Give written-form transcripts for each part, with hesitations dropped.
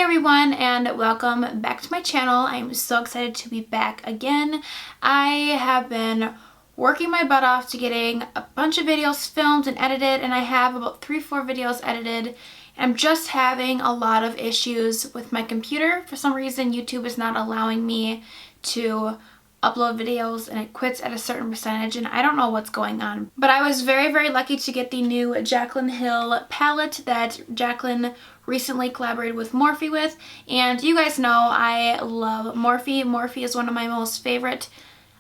everyone, and welcome back to my channel. I'm so excited to be back again. I have been working my butt off to getting a bunch of videos filmed and edited, and I have about 3-4 videos edited. I'm just having a lot of issues with my computer. For some reason, YouTube is not allowing me to upload videos, and it quits at a certain percentage, and I don't know what's going on. But I was very lucky to get the new Jaclyn Hill palette that Jaclyn recently collaborated with Morphe with, and you guys know I love Morphe. Morphe is one of my most favorite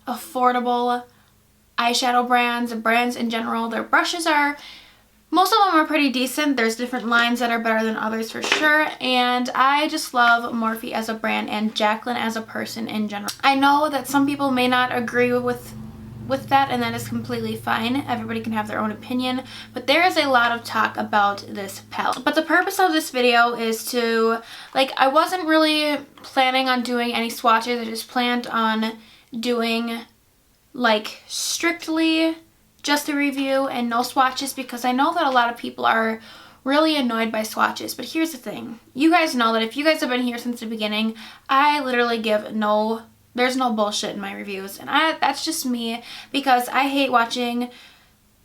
affordable eyeshadow brands in general. Their brushes most of them are pretty decent. There's different lines that are better than others for sure, and I just love Morphe as a brand and Jaclyn as a person in general. I know that some people may not agree with that, and that is completely fine. Everybody can have their own opinion, but there is a lot of talk about this palette. But the purpose of this video is to, I wasn't really planning on doing any swatches. I just planned on doing strictly just a review and no swatches, because I know that a lot of people are really annoyed by swatches. But here's the thing. You guys know that if you guys have been here since the beginning, I literally there's no bullshit in my reviews. And that's just me, because I hate watching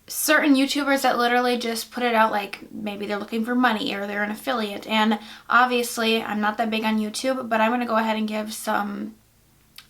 certain YouTubers that literally just put it out like maybe they're looking for money or they're an affiliate. And obviously I'm not that big on YouTube, but I'm going to go ahead and give some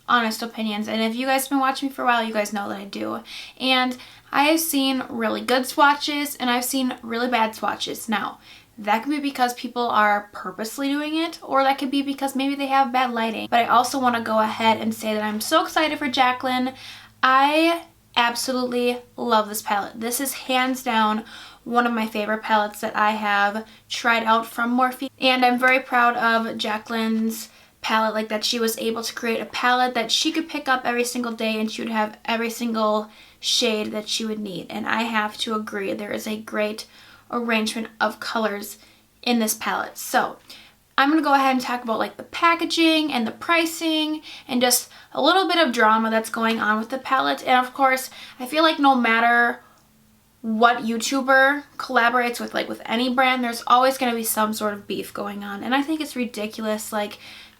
honest opinions. And if you guys have been watching me for a while, you guys know that I do. And I have seen really good swatches and I've seen really bad swatches. Now, that could be because people are purposely doing it, or that could be because maybe they have bad lighting. But I also want to go ahead and say that I'm so excited for Jaclyn. I absolutely love this palette. This is hands down one of my favorite palettes that I have tried out from Morphe. And I'm very proud of Jaclyn's palette, that she was able to create a palette that she could pick up every single day and she would have every single shade that she would need. And I have to agree, there is a great arrangement of colors in this palette. So I'm going to go ahead and talk about the packaging and the pricing and just a little bit of drama that's going on with the palette. And of course, I feel like no matter what YouTuber collaborates with any brand, there's always going to be some sort of beef going on. And I think it's ridiculous.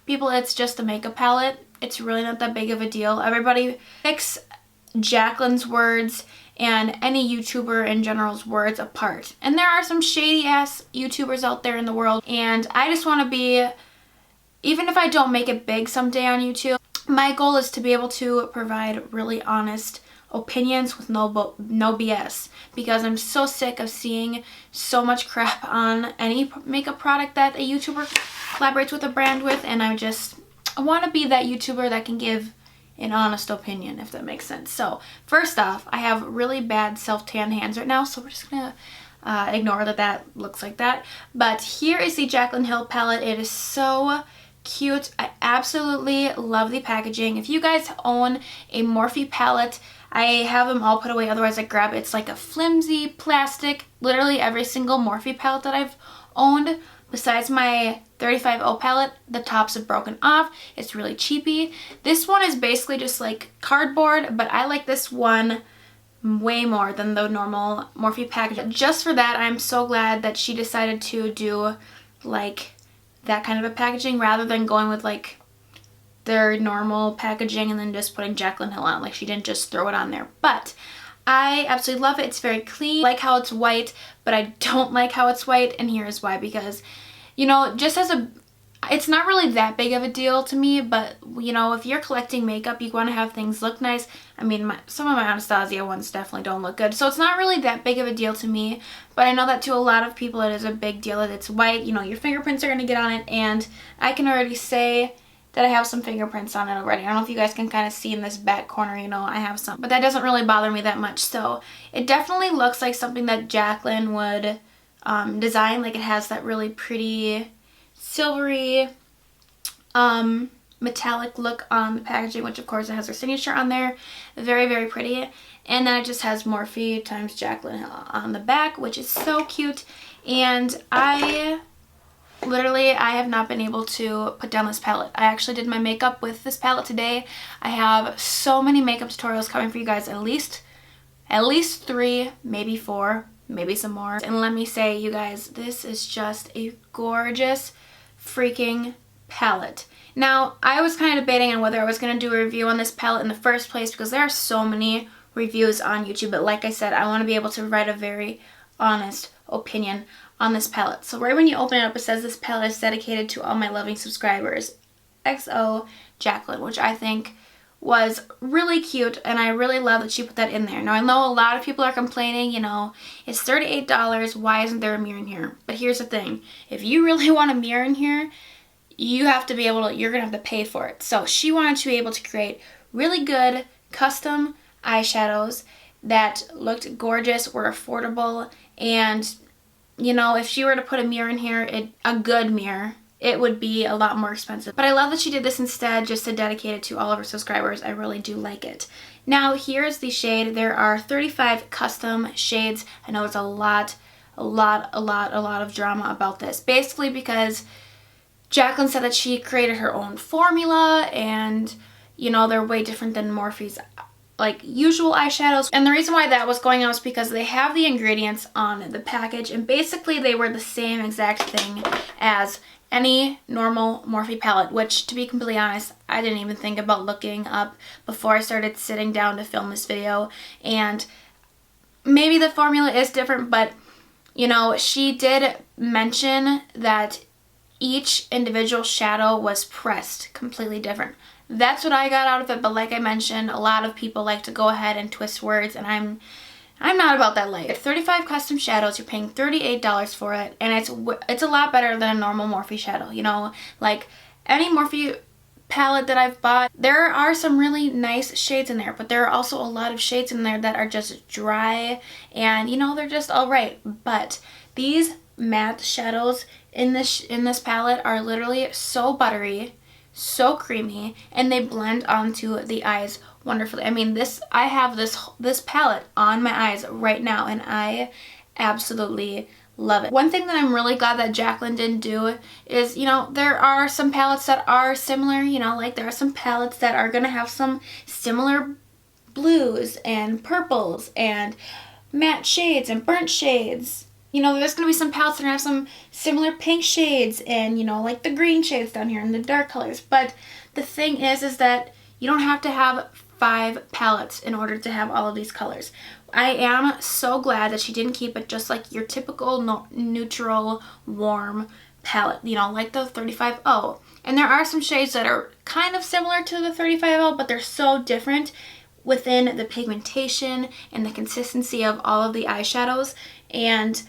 People, it's just a makeup palette. It's really not that big of a deal. Everybody picks Jaclyn's words and any YouTuber in general's words apart. And there are some shady ass YouTubers out there in the world, and I just want to be, even if I don't make it big someday on YouTube, my goal is to be able to provide really honest opinions with no BS, because I'm so sick of seeing so much crap on any makeup product that a YouTuber collaborates with a brand with, and I want to be that YouTuber that can give an honest opinion, if that makes sense. So first off, I have really bad self-tan hands right now, so we're just gonna ignore that looks like that. But here is the Jaclyn Hill palette. It is so cute. I absolutely love the packaging. If you guys own a Morphe palette, I have them all put away, otherwise I grab it. It's like a flimsy plastic. Literally every single Morphe palette that I've owned, besides my 35O palette, the tops have broken off. It's really cheapy. This one is basically just cardboard, but I like this one way more than the normal Morphe package. Just for that, I'm so glad that she decided to do that kind of a packaging rather than going with their normal packaging and then just putting Jaclyn Hill on. She didn't just throw it on there. But I absolutely love it. It's very clean. I like how it's white, but I don't like how it's white, and here's why. Because, it's not really that big of a deal to me, but, if you're collecting makeup, you want to have things look nice. I mean, some of my Anastasia ones definitely don't look good, so it's not really that big of a deal to me, but I know that to a lot of people it is a big deal that it's white. Your fingerprints are going to get on it, and I can already say that I have some fingerprints on it already. I don't know if you guys can kind of see in this back corner, I have some. But that doesn't really bother me that much. So it definitely looks like something that Jaclyn would design. It has that really pretty silvery metallic look on the packaging, which of course it has her signature on there. Very pretty. And then it just has Morphe times Jaclyn Hill on the back, which is so cute. And I have not been able to put down this palette. I actually did my makeup with this palette today. I have so many makeup tutorials coming for you guys, at least 3, maybe 4, maybe some more. And let me say, you guys, this is just a gorgeous freaking palette. Now, I was kind of debating on whether I was going to do a review on this palette in the first place because there are so many reviews on YouTube, but like I said, I want to be able to write a very honest opinion on this palette. So right when you open it up, it says this palette is dedicated to all my loving subscribers. XO Jaclyn, which I think was really cute, and I really love that she put that in there. Now, I know a lot of people are complaining, you know, it's $38, why isn't there a mirror in here? But here's the thing, if you really want a mirror in here, you have to be able to, you're gonna have to pay for it. So she wanted to be able to create really good custom eyeshadows that looked gorgeous, were affordable, and you know, if she were to put a mirror in here, a good mirror, it would be a lot more expensive. But I love that she did this instead just to dedicate it to all of her subscribers. I really do like it. Now, here's the shade. There are 35 custom shades. I know it's a lot of drama about this. Basically because Jaclyn said that she created her own formula, and you know, they're way different than Morphe's like usual eyeshadows. And the reason why that was going on was because they have the ingredients on the package, and basically they were the same exact thing as any normal Morphe palette, which, to be completely honest, I didn't even think about looking up before I started sitting down to film this video. And maybe the formula is different, but you know, she did mention that each individual shadow was pressed completely different. That's what I got out of it, but like I mentioned, a lot of people like to go ahead and twist words, and I'm not about that life. 35 custom shadows, you're paying $38 for it, and it's a lot better than a normal Morphe shadow. You know, like any Morphe palette that I've bought, there are some really nice shades in there, but there are also a lot of shades in there that are just dry, and you know, they're just alright. But these matte shadows in this palette are literally so buttery, so creamy, and they blend onto the eyes wonderfully. I mean, I have this palette on my eyes right now, and I absolutely love it. One thing that I'm really glad that Jaclyn didn't do is, you know, there are some palettes that are similar, you know, like there are some palettes that are gonna have some similar blues and purples and matte shades and burnt shades. You know, there's going to be some palettes that have some similar pink shades and, you know, like the green shades down here and the dark colors. But the thing is that you don't have to have 5 palettes in order to have all of these colors. I am so glad that she didn't keep it just like your typical neutral, warm palette, you know, like the 35O. And there are some shades that are kind of similar to the 35O, but they're so different within the pigmentation and the consistency of all of the eyeshadows. And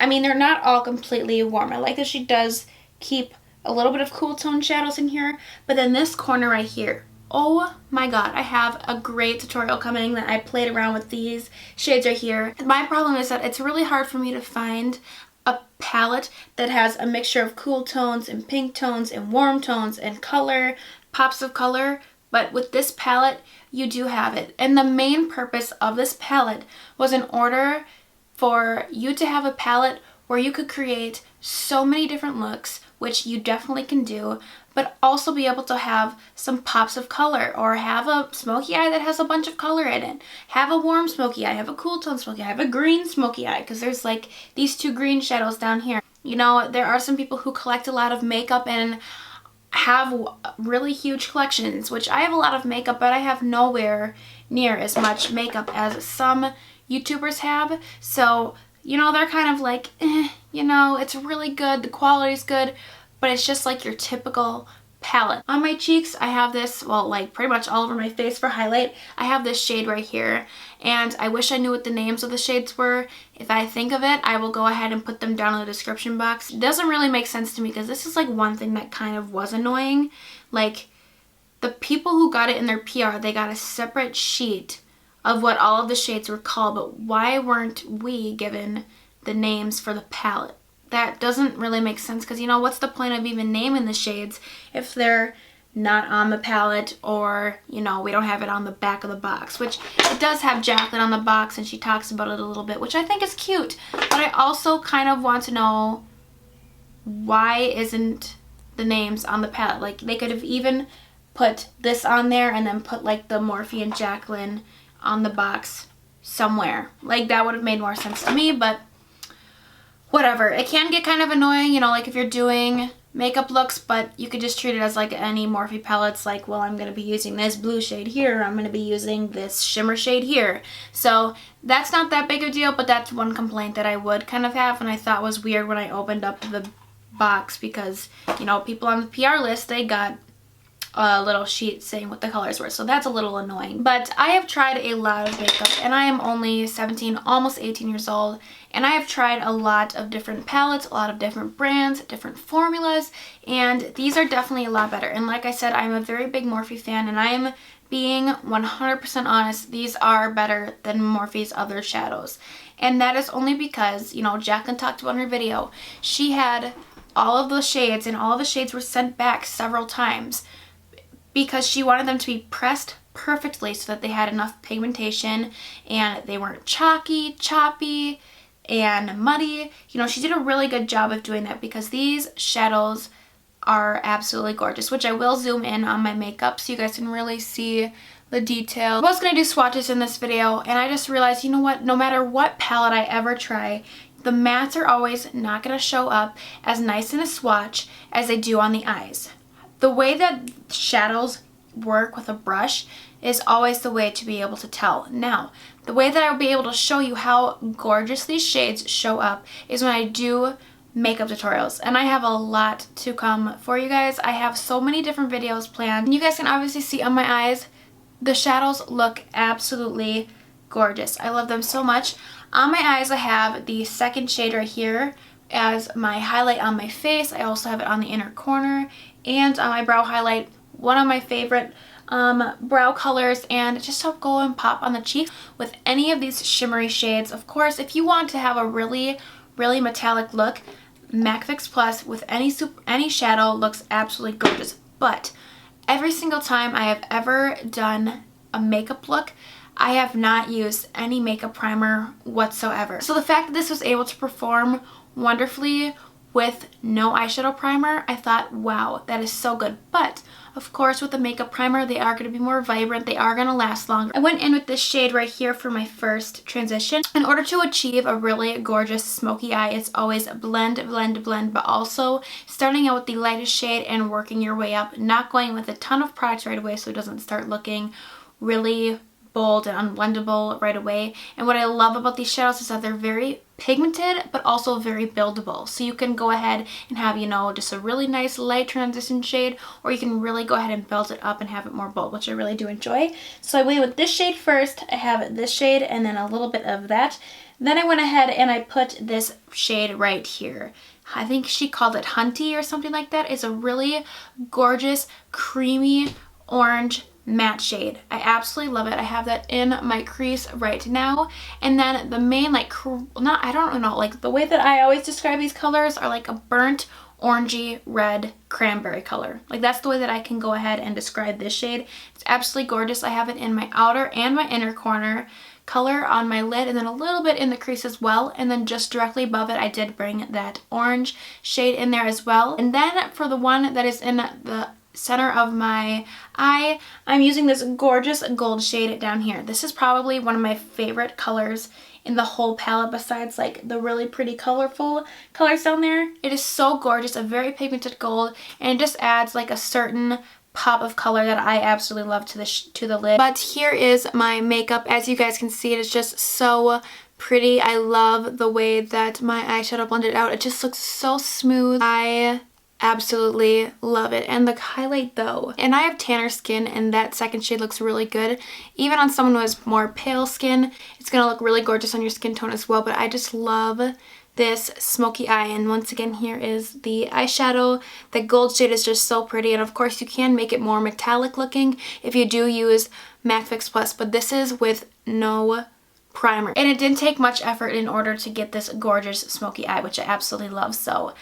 I mean, they're not all completely warm. I like that she does keep a little bit of cool tone shadows in here, but then this corner right here, oh my god, I have a great tutorial coming that I played around with these shades right here. My problem is that it's really hard for me to find a palette that has a mixture of cool tones and pink tones and warm tones and color, pops of color, but with this palette, you do have it. And the main purpose of this palette was in order for you to have a palette where you could create so many different looks, which you definitely can do, but also be able to have some pops of color, or have a smoky eye that has a bunch of color in it, have a warm smoky eye, have a cool tone smoky eye, have a green smoky eye, because there's like these 2 green shadows down here. You know, there are some people who collect a lot of makeup and have really huge collections, which I have a lot of makeup, but I have nowhere near as much makeup as some YouTubers have. So, you know, they're kind of like, you know, it's really good, the quality's good, but it's just like your typical palette. On my cheeks, I have this, well, like pretty much all over my face for highlight, I have this shade right here, and I wish I knew what the names of the shades were. If I think of it, I will go ahead and put them down in the description box. It doesn't really make sense to me, because this is like one thing that kind of was annoying. Like, the people who got it in their PR, they got a separate sheet of what all of the shades were called, but why weren't we given the names for the palette? That doesn't really make sense, because, you know, what's the point of even naming the shades if they're not on the palette, or, you know, we don't have it on the back of the box, which it does have Jaclyn on the box, and she talks about it a little bit, which I think is cute. But I also kind of want to know, why isn't the names on the palette? Like, they could have even put this on there and then put like the Morphe and Jaclyn on the box somewhere. Like, that would have made more sense to me, but whatever. It can get kind of annoying, you know, like if you're doing makeup looks, but you could just treat it as like any Morphe palettes, like, well, I'm going to be using this blue shade here, I'm going to be using this shimmer shade here. So that's not that big of a deal, but that's one complaint that I would kind of have, and I thought was weird when I opened up the box, because, you know, people on the PR list, they got a little sheet saying what the colors were, so that's a little annoying. But I have tried a lot of makeup, and I am only 17, almost 18 years old, and I have tried a lot of different palettes, a lot of different brands, different formulas, and these are definitely a lot better. And like I said, I'm a very big Morphe fan, and I'm being 100% honest, these are better than Morphe's other shadows. And that is only because, you know, Jaclyn talked about in her video, she had all of the shades, and all of the shades were sent back several times because she wanted them to be pressed perfectly so that they had enough pigmentation and they weren't chalky, choppy, and muddy. You know, she did a really good job of doing that, because these shadows are absolutely gorgeous, which I will zoom in on my makeup so you guys can really see the detail. I was going to do swatches in this video, and I just realized, you know what, no matter what palette I ever try, the mattes are always not going to show up as nice in a swatch as they do on the eyes. The way that shadows work with a brush is always the way to be able to tell. Now, the way that I'll be able to show you how gorgeous these shades show up is when I do makeup tutorials, and I have a lot to come for you guys. I have so many different videos planned, and you guys can obviously see on my eyes, the shadows look absolutely gorgeous. I love them so much. On my eyes, I have the second shade right here as my highlight on my face. I also have it on the inner corner and on my brow highlight, one of my favorite brow colors, and just to go and pop on the cheek with any of these shimmery shades. Of course, if you want to have a really metallic look, MAC Fix Plus with any shadow looks absolutely gorgeous. But every single time I have ever done a makeup look, I have not used any makeup primer whatsoever. So the fact that this was able to perform wonderfully with no eyeshadow primer, I thought, wow, that is so good. But of course, with the makeup primer, they are going to be more vibrant, they are going to last longer. I went in with this shade right here for my first transition. In order to achieve a really gorgeous smoky eye, it's always blend, blend, blend, but also starting out with the lightest shade and working your way up, not going with a ton of products right away so it doesn't start looking really bold and unblendable right away. And what I love about these shadows is that they're very pigmented but also very buildable, so you can go ahead and have, you know, just a really nice light transition shade, or you can really go ahead and build it up and have it more bold, which I really do enjoy. So I went with this shade first. I have this shade and then a little bit of that. Then I went ahead and I put this shade right here. I think she called it Hunty or something like that. It's a really gorgeous creamy orange matte shade. I absolutely love it. I have that in my crease right now. And then the main, like, I don't know, like the way that I always describe these colors are like a burnt orangey red cranberry color. Like, that's the way that I can go ahead and describe this shade. It's absolutely gorgeous. I have it in my outer and my inner corner color on my lid, and then a little bit in the crease as well. And then just directly above it, I did bring that orange shade in there as well. And then for the one that is in the center of my eye, I'm using this gorgeous gold shade down here. This is probably one of my favorite colors in the whole palette, besides like the really pretty colorful colors down there. It is so gorgeous, a very pigmented gold, and it just adds like a certain pop of color that I absolutely love to the lid. But here is my makeup. As you guys can see, it is just so pretty. I love the way that my eyeshadow blended out. It just looks so smooth. I absolutely love it. And the highlight though, and I have tanner skin, and that second shade looks really good. Even on someone who has more pale skin, it's gonna look really gorgeous on your skin tone as well. But I just love this smoky eye. And once again, here is the eyeshadow. The gold shade is just so pretty, and of course you can make it more metallic looking if you do use MAC Fix Plus, but this is with no primer, and it didn't take much effort in order to get this gorgeous smoky eye, which I absolutely love. So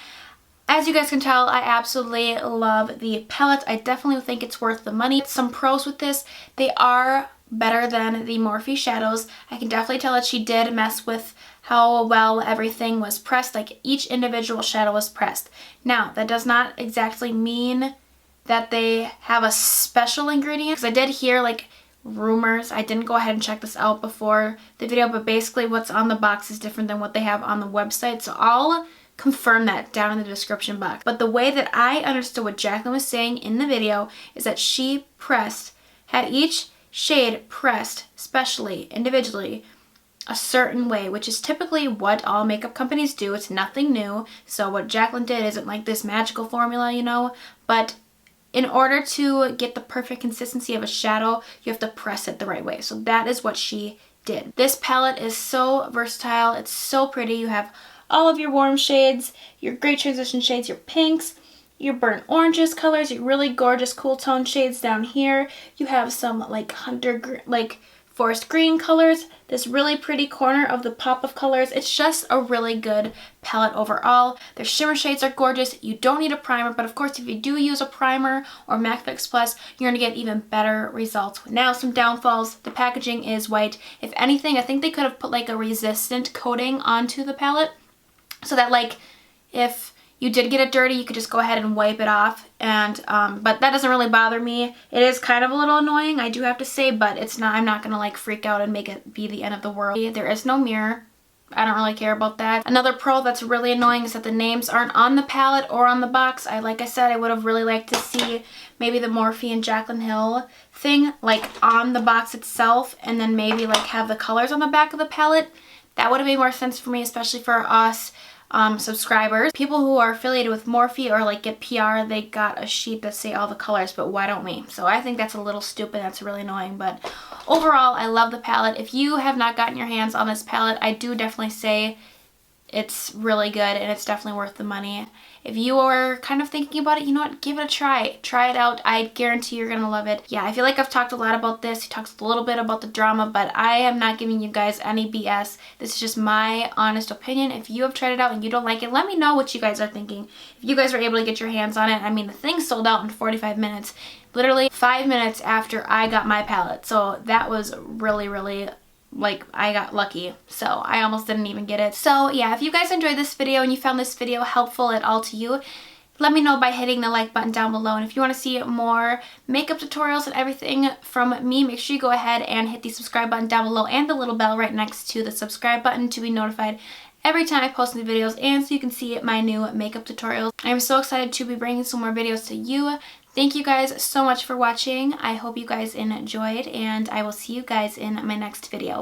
as you guys can tell, I absolutely love the palette. I definitely think it's worth the money. Some pros with this, they are better than the Morphe shadows. I can definitely tell that she did mess with how well everything was pressed. Like, each individual shadow was pressed. Now, that does not exactly mean that they have a special ingredient, because I did hear like rumors. I didn't go ahead and check this out before the video, but basically what's on the box is different than what they have on the website. So I'll confirm that down in the description box. But the way that I understood what Jaclyn was saying in the video is that she had each shade pressed specially, individually, a certain way, which is typically what all makeup companies do. It's nothing new. So what Jaclyn did isn't like this magical formula, you know, but in order to get the perfect consistency of a shadow, you have to press it the right way. So that is what she did. This palette is so versatile. It's so pretty. You have all of your warm shades, your great transition shades, your pinks, your burnt oranges colors, your really gorgeous cool tone shades down here. You have some like forest green colors, this really pretty corner of the pop of colors. It's just a really good palette overall. Their shimmer shades are gorgeous. You don't need a primer, but of course if you do use a primer or MAC Fix Plus, you're going to get even better results. Now some downfalls. The packaging is white. If anything, I think they could have put like a resistant coating onto the palette so that like if you did get it dirty, you could just go ahead and wipe it off. And but that doesn't really bother me. It is kind of a little annoying, I do have to say, but it's not. I'm not gonna like freak out and make it be the end of the world. There is no mirror. I don't really care about that. Another pro that's really annoying is that the names aren't on the palette or on the box. Like I said, I would have really liked to see maybe the Morphe and Jaclyn Hill thing like on the box itself, and then maybe like have the colors on the back of the palette. That would have made more sense for me, especially for us subscribers. People who are affiliated with Morphe or like get PR, they got a sheet that say all the colors, but why don't we? So I think that's a little stupid. That's really annoying, but overall I love the palette. If you have not gotten your hands on this palette, I do definitely say it's really good and it's definitely worth the money. If you are kind of thinking about it, you know what, give it a try. Try it out. I guarantee you're gonna love it. Yeah, I feel like I've talked a lot about this. I talked a little bit about the drama, but I am not giving you guys any BS. This is just my honest opinion. If you have tried it out and you don't like it, let me know what you guys are thinking. If you guys were able to get your hands on it, I mean, the thing sold out in 45 minutes. Literally 5 minutes after I got my palette. So that was really, really, like, I got lucky. So I almost didn't even get it. So yeah, if you guys enjoyed this video and you found this video helpful at all to you, let me know by hitting the like button down below. And if you want to see more makeup tutorials and everything from me, make sure you go ahead and hit the subscribe button down below and the little bell right next to the subscribe button to be notified every time I post new videos and so you can see my new makeup tutorials. I'm so excited to be bringing some more videos to you. Thank you guys so much for watching. I hope you guys enjoyed and I will see you guys in my next video.